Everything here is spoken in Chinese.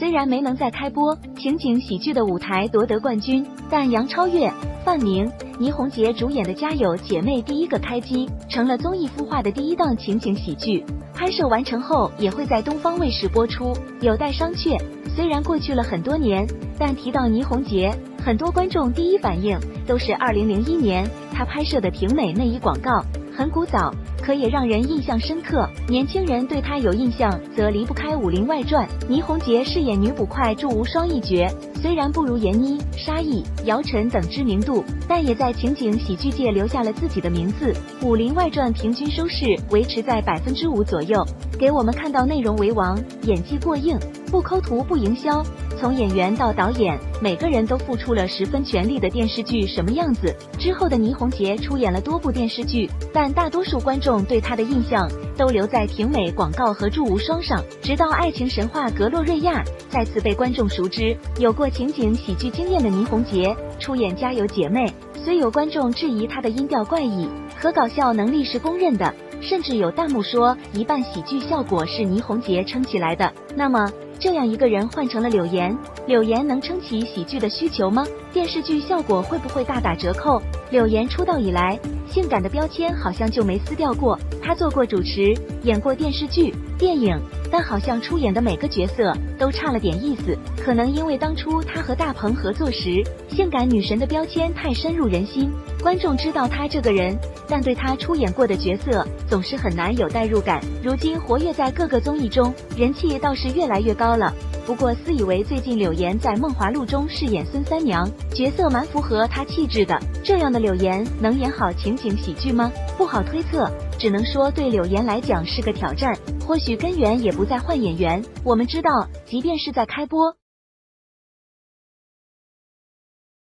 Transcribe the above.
虽然没能在开播情景喜剧的舞台夺得冠军，但杨超越、范明、倪虹洁主演的《家有姐妹》第一个开机，成了综艺孵化的第一档情景喜剧。拍摄完成后也会在东方卫视播出，有待商榷。虽然过去了很多年，但提到倪虹洁，很多观众第一反应都是2001年她拍摄的婷美内衣广告，很古早，可也让人印象深刻。年轻人对她有印象，则离不开《武林外传》。倪虹洁饰演女捕快祝无双一角，虽然不如闫妮、沙溢、姚晨等知名度，但也在情景喜剧界留下了自己的名字。《武林外传》平均收视维持在5%左右，给我们看到内容为王，演技过硬，不抠图不营销。从演员到导演，每个人都付出了10分全力的电视剧什么样子。之后的倪虹洁出演了多部电视剧，但大多数观众对她的印象都留在婷美广告和祝无双上，直到爱情神话格洛瑞亚再次被观众熟知。有过情景喜剧经验的倪虹洁出演《家有姐妹》，虽有观众质疑她的音调怪异和搞笑能力是公认的，甚至有弹幕说一半喜剧效果是倪虹洁撑起来的。那么这样一个人换成了柳岩，柳岩能撑起喜剧的需求吗？电视剧效果会不会大打折扣？柳岩出道以来，性感的标签好像就没撕掉过。她做过主持，演过电视剧、电影，但好像出演的每个角色都差了点意思。可能因为当初她和大鹏合作时，性感女神的标签太深入人心，观众知道她这个人，但对她出演过的角色总是很难有代入感。如今活跃在各个综艺中，人气倒是越来越高了。不过私以为最近柳岩在《梦华录》中饰演孙三娘，角色蛮符合她气质的。这样的柳岩能演好情景喜剧吗？不好推测，只能说对柳岩来讲是个挑战。或许根源也不在换演员。我们知道，即便是在开播